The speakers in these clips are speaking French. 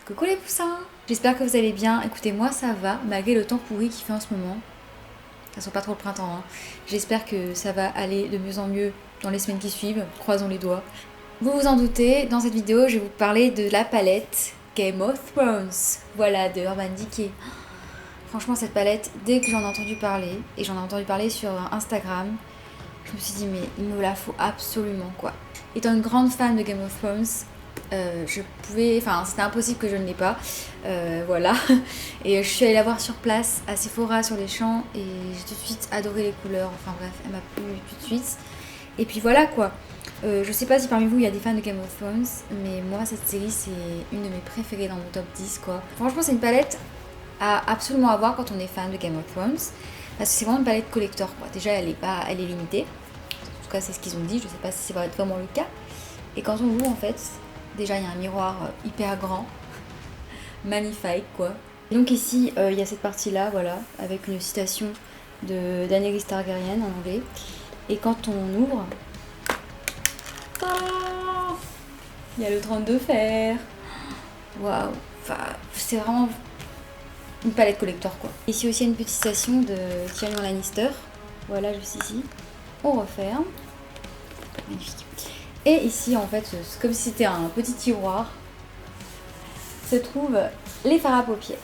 Coucou les poussins! J'espère que vous allez bien. Écoutez, moi ça va, malgré le temps pourri qu'il fait en ce moment. Ça sent pas trop le printemps, hein. J'espère que ça va aller de mieux en mieux dans les semaines qui suivent. Croisons les doigts. Vous vous en doutez, dans cette vidéo, je vais vous parler de la palette Game of Thrones. Voilà, de Urban Decay. Franchement, cette palette, dès que j'en ai entendu parler, et j'en ai entendu parler sur Instagram, je me suis dit, mais il me la faut absolument, quoi. Étant une grande fan de Game of Thrones, c'était impossible que je ne l'ai pas, voilà. Et je suis allée la voir sur place à Sephora sur les champs et j'ai tout de suite adoré les couleurs. Enfin bref, elle m'a plu tout de suite. Et puis voilà quoi. Je sais pas si parmi vous il y a des fans de Game of Thrones, mais moi cette série c'est une de mes préférées dans mon top 10 quoi. Franchement c'est une palette à absolument avoir quand on est fan de Game of Thrones, parce que c'est vraiment une palette collector quoi. Déjà elle est limitée. En tout cas c'est ce qu'ils ont dit, je sais pas si c'est vraiment le cas. Et quand on ouvre en fait, déjà il y a un miroir hyper grand, magnifique quoi. Et donc ici il y a cette partie là, voilà, avec une citation de Daenerys Targaryen en anglais. Et quand on ouvre, oh, il y a le trône de fer. Waouh, enfin, c'est vraiment une palette collector quoi. Ici aussi il y a une petite citation de Tyrion Lannister, voilà juste ici. On referme, magnifique. Et ici en fait c'est comme si c'était un petit tiroir, se trouvent les fards à paupières.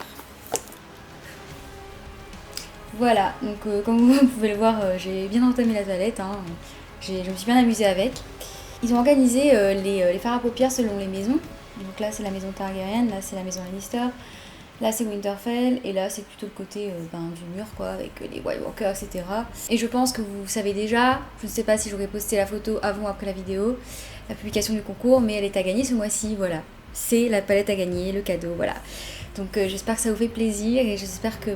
Voilà, donc comme vous pouvez le voir, j'ai bien entamé la toilette, hein. Je me suis bien amusée avec. Ils ont organisé les fards à paupières selon les maisons. Donc là c'est la maison Targaryen, là c'est la maison Lannister, là c'est Winterfell, et là c'est plutôt le côté du mur quoi, avec les White Walkers, etc. Et je pense que vous savez déjà, je ne sais pas si j'aurais posté la photo avant ou après la vidéo, la publication du concours, mais elle est à gagner ce mois-ci, voilà. C'est la palette à gagner, le cadeau, voilà. Donc j'espère que ça vous fait plaisir et j'espère que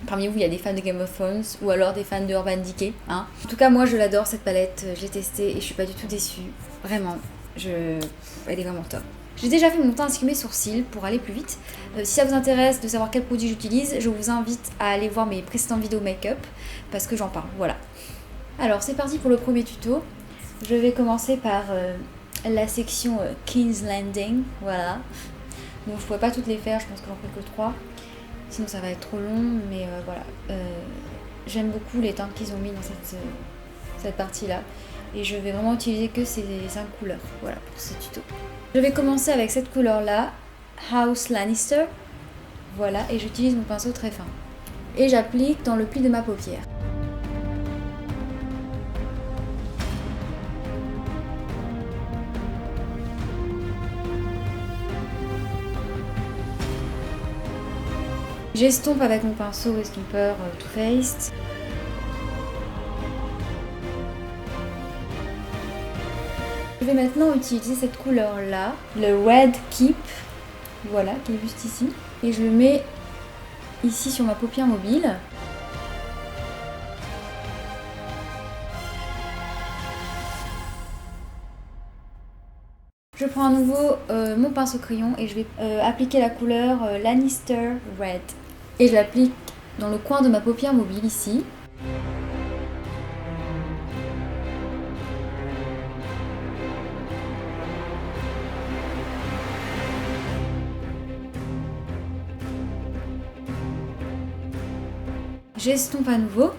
parmi vous il y a des fans de Game of Thrones ou alors des fans de Urban Decay, hein. En tout cas moi je l'adore cette palette, je l'ai testée et je suis pas du tout déçue, vraiment, elle est vraiment top. J'ai déjà fait mon teint ainsi que mes sourcils pour aller plus vite. Si ça vous intéresse de savoir quel produit j'utilise, je vous invite à aller voir mes précédentes vidéos make-up parce que j'en parle, voilà. Alors c'est parti pour le premier tuto. Je vais commencer par la section King's Landing, voilà. Donc je pourrais pas toutes les faire, je pense que j'en ferai que 3. Sinon ça va être trop long, mais voilà. J'aime beaucoup les teintes qu'ils ont mis dans cette partie-là. Et je vais vraiment utiliser que ces 5 couleurs, voilà, pour ce tuto. Je vais commencer avec cette couleur-là, House Lannister. Voilà, et j'utilise mon pinceau très fin. Et j'applique dans le pli de ma paupière. J'estompe avec mon pinceau estompeur Too Faced. Je vais maintenant utiliser cette couleur là, le Red Keep, voilà, qui est juste ici. Et je le mets ici sur ma paupière mobile. Je prends à nouveau mon pinceau crayon et je vais appliquer la couleur Lannister Red. Et je l'applique dans le coin de ma paupière mobile ici. J'estompe à nouveau.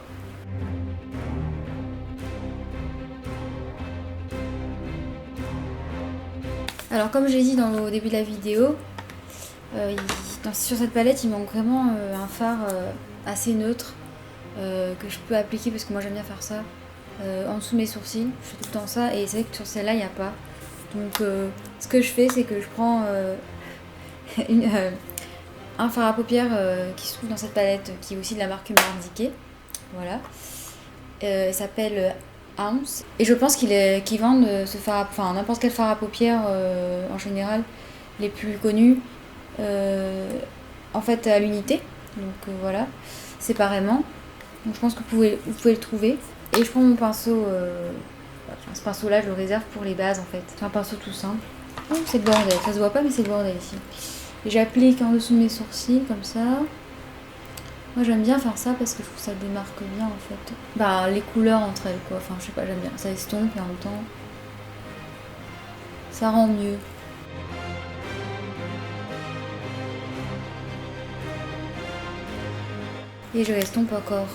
Alors comme j'ai dit au début de la vidéo, sur cette palette il manque vraiment un fard assez neutre que je peux appliquer parce que moi j'aime bien faire ça en dessous de mes sourcils, je fais tout le temps ça et c'est vrai que sur celle-là il n'y a pas. Donc ce que je fais c'est que je prends un fard à paupières qui se trouve dans cette palette qui est aussi de la marque Urban Decay, voilà, il s'appelle Ounce. Et je pense qu'ils vendent ce fard, n'importe quel fard à paupières en général, les plus connus, en fait à l'unité. Donc voilà, séparément. Donc je pense que vous pouvez le trouver. Et je prends mon pinceau, ce pinceau là je le réserve pour les bases en fait. C'est un pinceau tout simple. Oh, c'est le bordel, ça se voit pas mais c'est le bordel ici. Et j'applique en dessous de mes sourcils comme ça. Moi j'aime bien faire ça parce que je trouve que ça démarque bien en fait. Les couleurs entre elles quoi, enfin je sais pas, j'aime bien. Ça estompe et en même temps ça rend mieux. Et je l'estompe encore.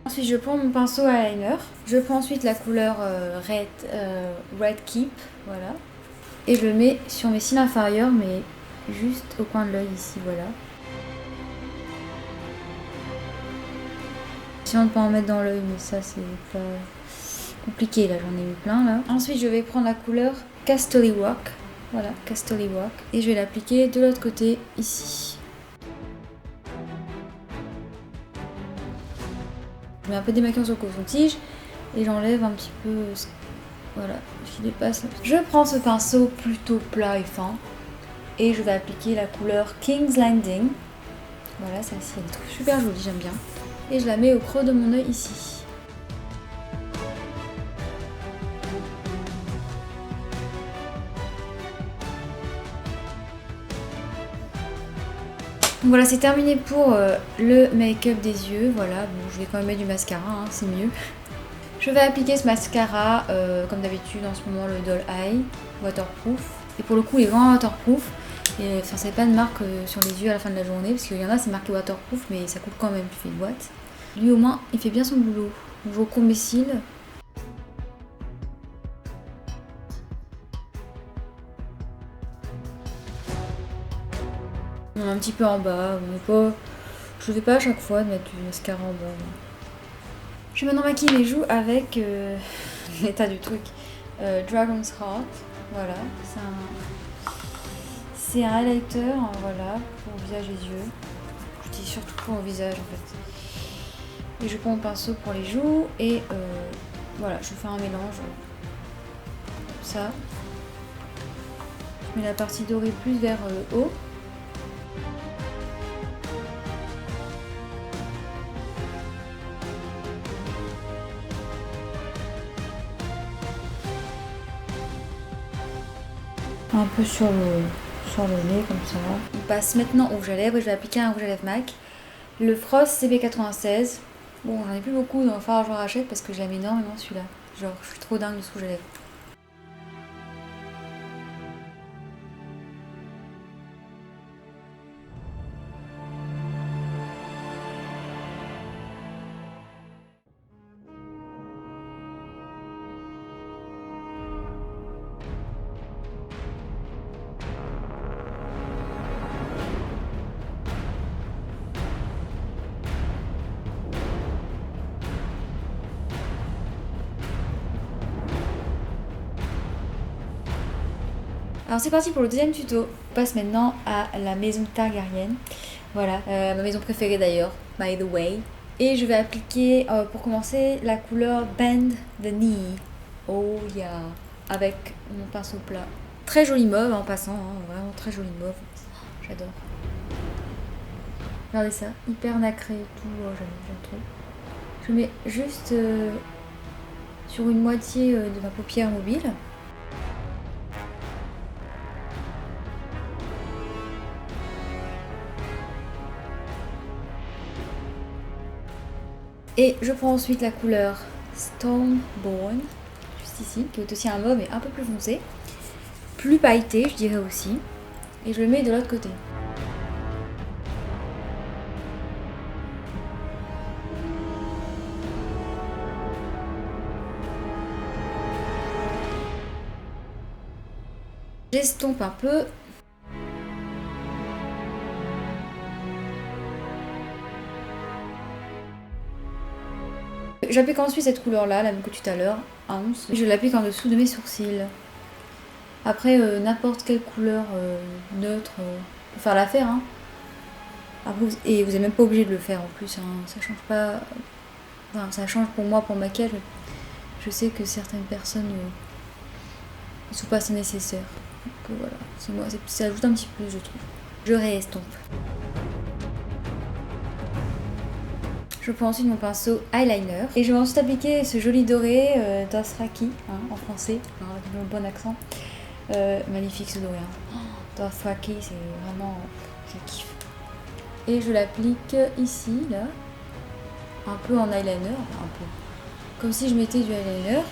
Ensuite, je prends mon pinceau eyeliner. Je prends ensuite la couleur Red Keep, voilà. Et je le mets sur mes cils inférieurs, mais juste au coin de l'œil ici, voilà. Essayons de ne pas en mettre dans l'œil, mais ça c'est pas compliqué, là j'en ai eu plein là. Ensuite, je vais prendre la couleur Casterly Rock, voilà, Casterly Rock. Et je vais l'appliquer de l'autre côté, ici. Je mets un peu démaquillant sur le coton-tige et j'enlève un petit peu, voilà, ce qui dépasse. Je prends ce pinceau plutôt plat et fin et je vais appliquer la couleur King's Landing. Voilà, celle-ci elle est super jolie, j'aime bien. Et je la mets au creux de mon œil ici. Donc voilà, c'est terminé pour le make-up des yeux. Voilà, bon, je vais quand même mettre du mascara, hein, c'est mieux. Je vais appliquer ce mascara, comme d'habitude en ce moment, le Doll Eye waterproof. Et pour le coup, il est vraiment waterproof. Et enfin, c'est pas de marque sur les yeux à la fin de la journée, parce qu'il y en a, c'est marqué waterproof, mais ça coûte quand même, tu fais une boîte. Lui, au moins, il fait bien son boulot. Donc, je recouvre mes cils. Un petit peu en bas, mais pas. Je ne fais pas à chaque fois de mettre du mascara en bas. Je vais maintenant maquiller les joues avec l'état du truc Dragon's Heart. Voilà, c'est un highlighter, hein, voilà, pour le visage et les yeux. Je dis surtout pour le visage en fait. Et je prends mon pinceau pour les joues et voilà, je fais un mélange comme ça. Je mets la partie dorée plus vers le haut. Un peu sur le nez comme ça. On passe maintenant au rouge à lèvres et je vais appliquer un rouge à lèvres MAC. Le Frost CB96. Bon, j'en ai plus beaucoup, donc il va falloir que je rachète parce que j'aime énormément celui-là. Genre, je suis trop dingue de ce rouge à lèvres. Alors c'est parti pour le deuxième tuto. On passe maintenant à la maison Targaryen. Voilà, ma maison préférée d'ailleurs, by the way. Et je vais appliquer, pour commencer, la couleur Bend the Knee. Oh yeah. Avec mon pinceau plat. Très joli mauve en passant, hein, vraiment très joli mauve. J'adore. Regardez ça, hyper nacré et tout, oh, j'aime trop. Je mets juste sur une moitié de ma paupière mobile. Et je prends ensuite la couleur Stormborn, juste ici, qui est aussi un mauve mais un peu plus foncé. Plus pailleté, je dirais aussi. Et je le mets de l'autre côté. J'estompe un peu. J'applique ensuite cette couleur-là, la même que tout à l'heure, à 11. Je l'applique en dessous de mes sourcils. Après, n'importe quelle couleur neutre peut faire l'affaire. Hein. Et vous n'êtes même pas obligé de le faire en plus. Hein. Ça change pas. Enfin, ça change pour moi, pour le maquillage. Je sais que certaines personnes ne sont pas assez nécessaires. Donc voilà, ça ajoute un petit peu, je trouve. Je réestompe. Je prends ensuite mon pinceau eyeliner et je vais ensuite appliquer ce joli doré Dothraki, hein, en français, hein, avec le bon accent. Magnifique ce doré. Hein. Dothraki, c'est vraiment. Je kiffe. Et je l'applique ici, là, un peu en eyeliner, un peu. Comme si je mettais du eyeliner.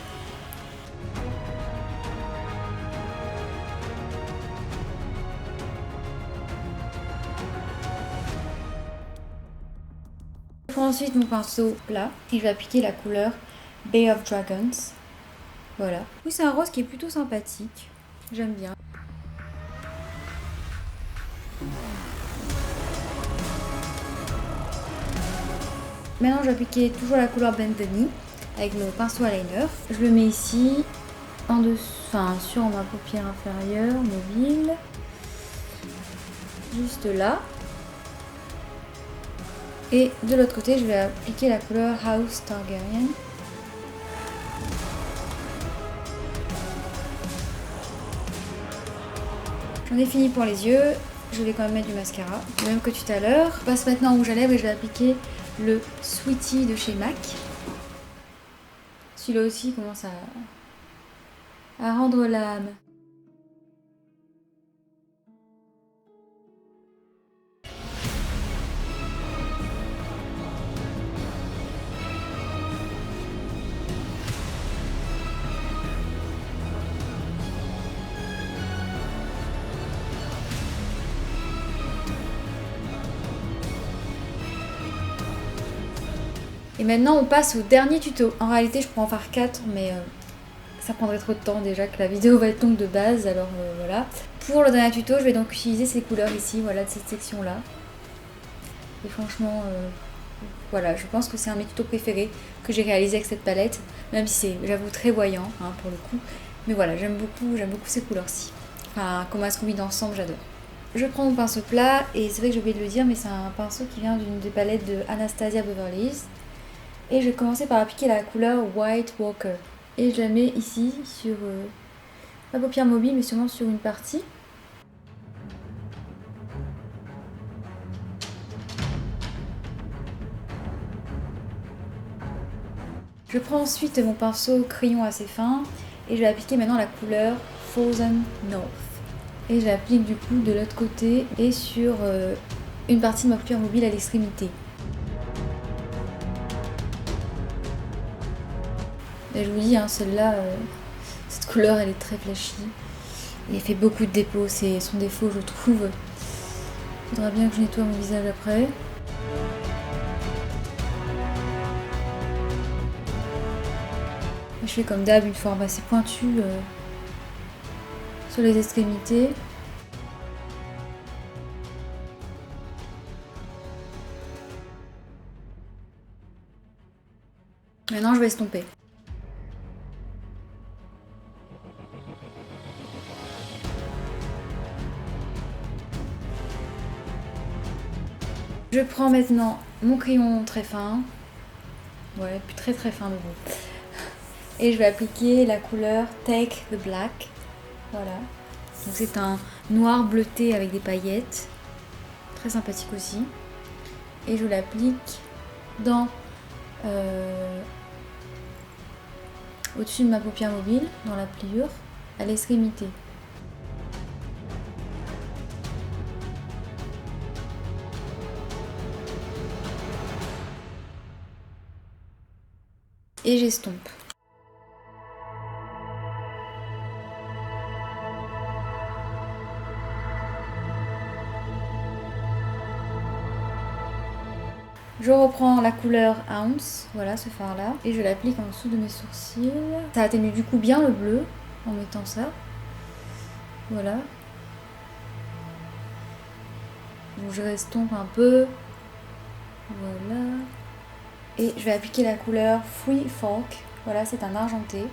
prends ensuite mon pinceau plat et je vais appliquer la couleur Bay of Dragons. Voilà. Oui, c'est un rose qui est plutôt sympathique. J'aime bien. Maintenant, je vais appliquer toujours la couleur Bendoni avec mon pinceau eyeliner. Je le mets ici, en dessous, enfin sur ma paupière inférieure, mobile. Juste là. Et de l'autre côté, je vais appliquer la couleur House Targaryen. J'en ai fini pour les yeux. Je vais quand même mettre du mascara, le même que tout à l'heure. Je passe maintenant au rouge à lèvres et je vais appliquer le Sweetie de chez MAC. Celui-là aussi commence à rendre l'âme. Et maintenant on passe au dernier tuto. En réalité je pourrais en faire 4 mais ça prendrait trop de temps déjà que la vidéo va être longue de base, alors voilà. Pour le dernier tuto je vais donc utiliser ces couleurs ici, voilà, de cette section là. Et franchement voilà, je pense que c'est un de mes tutos préférés que j'ai réalisé avec cette palette, même si c'est, j'avoue, très voyant hein, pour le coup. Mais voilà, j'aime beaucoup ces couleurs-ci. Enfin, comment elles se combinent ensemble, j'adore. Je prends mon pinceau plat, et c'est vrai que j'ai oublié de le dire, mais c'est un pinceau qui vient d'une des palettes de Anastasia Beverly Hills. Et je vais commencer par appliquer la couleur White Walker. Et je la mets ici sur ma paupière mobile, mais sûrement sur une partie. Je prends ensuite mon pinceau crayon assez fin et je vais appliquer maintenant la couleur Frozen North. Et je l'applique du coup de l'autre côté et sur une partie de ma paupière mobile à l'extrémité. Et je vous dis, hein, celle-là, cette couleur elle est très flashy. Et elle fait beaucoup de dépôts, c'est son défaut je trouve. Il faudra bien que je nettoie mon visage après. Je fais comme d'hab une forme assez pointue sur les extrémités. Maintenant je vais estomper. Je prends maintenant mon crayon très fin. Ouais, puis très fin de vous. Et je vais appliquer la couleur Take the Black. Voilà. Donc c'est un noir bleuté avec des paillettes. Très sympathique aussi. Et je l'applique dans au-dessus de ma paupière mobile, dans la pliure, à l'extrémité. Et j'estompe. Je reprends la couleur Ounce, voilà ce fard là, et je l'applique en dessous de mes sourcils. Ça atténue du coup bien le bleu en mettant ça. Voilà. Donc je restompe un peu. Voilà. Et je vais appliquer la couleur Free Folk. Voilà, c'est un argenté,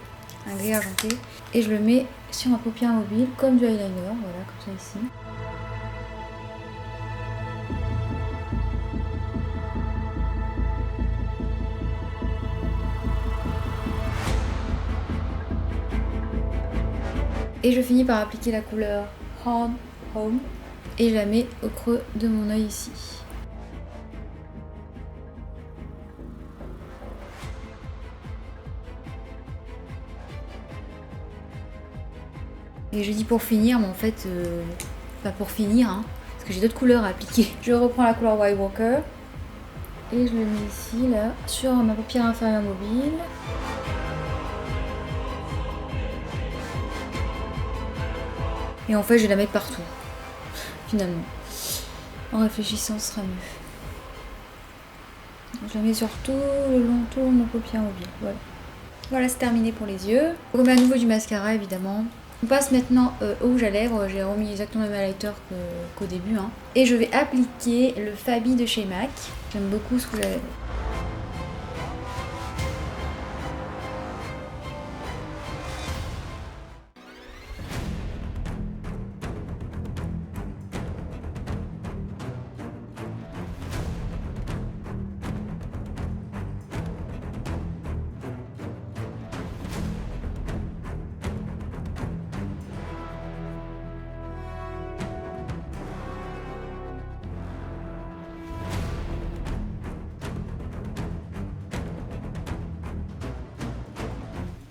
un gris argenté. Et je le mets sur ma paupière mobile comme du eyeliner, voilà, comme ça ici. Et je finis par appliquer la couleur Home Home et je la mets au creux de mon œil ici. Et je dis pour finir, mais en fait, pas pour finir, hein, parce que j'ai d'autres couleurs à appliquer. Je reprends la couleur White Walker et je le mets ici, là, sur ma paupière inférieure mobile. Et en fait, je vais la mettre partout, finalement. En réfléchissant, ce sera mieux. Je la mets sur tout le long, tout mon paupière mobile. Voilà. Voilà, c'est terminé pour les yeux. On remet à nouveau du mascara, évidemment. On passe maintenant au rouge à lèvres. J'ai remis exactement le même highlighter qu'au début. Hein. Et je vais appliquer le Fabi de chez MAC. J'aime beaucoup ce rouge à lèvres.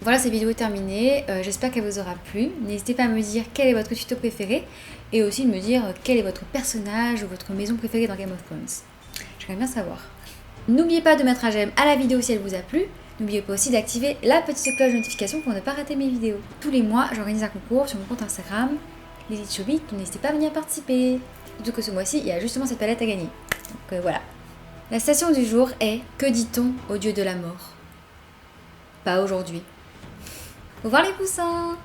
Voilà, cette vidéo est terminée, j'espère qu'elle vous aura plu. N'hésitez pas à me dire quel est votre tuto préféré et aussi de me dire quel est votre personnage ou votre maison préférée dans Game of Thrones. J'aimerais bien savoir. N'oubliez pas de mettre un j'aime à la vidéo si elle vous a plu. N'oubliez pas aussi d'activer la petite cloche de notification pour ne pas rater mes vidéos. Tous les mois, j'organise un concours sur mon compte Instagram, les Chobit, donc n'hésitez pas à venir participer. Surtout que ce mois-ci, il y a justement cette palette à gagner. Donc voilà. La citation du jour est « Que dit-on au dieu de la mort ?» Pas aujourd'hui. Au revoir les poussins!